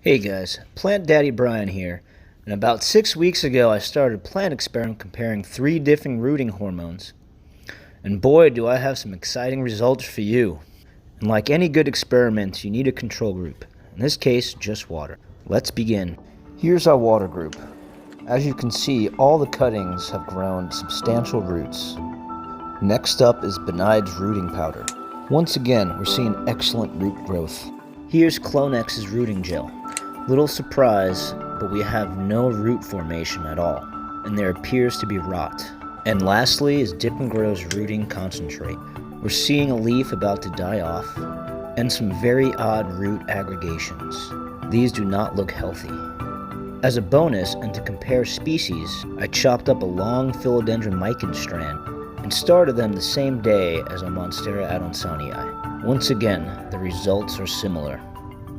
Hey guys, Plant Daddy Brian here, and about 6 weeks ago I started a plant experiment comparing 3 different rooting hormones. And boy do I have some exciting results for you. And like any good experiment, you need a control group. In this case, just water. Let's begin. Here's our water group. As you can see, all the cuttings have grown substantial roots. Next up is Bonide's rooting powder. Once again, we're seeing excellent root growth. Here's CloneX's rooting gel. Little surprise, but we have no root formation at all, and there appears to be rot. And lastly is Dip and Grow's rooting concentrate. We're seeing a leaf about to die off, and some very odd root aggregations. These do not look healthy. As a bonus, and to compare species, I chopped up a long philodendron micin strand and started them the same day as a Monstera adansonii. Once again, the results are similar.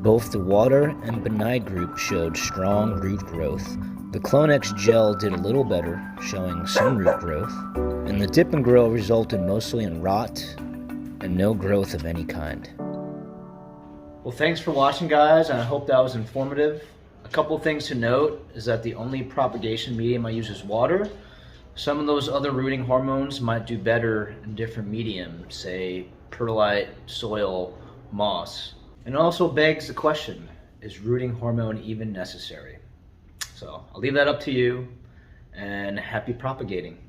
Both the water and Bonide group showed strong root growth. The CloneX gel did a little better, showing some root growth, and the Dip and Grow resulted mostly in rot and no growth of any kind. Well, thanks for watching, guys, and I hope that was informative. A couple things to note is that the only propagation medium I use is water. Some of those other rooting hormones might do better in different mediums, say perlite, soil, moss. And it also begs the question, is rooting hormone even necessary? So I'll leave that up to you, and happy propagating.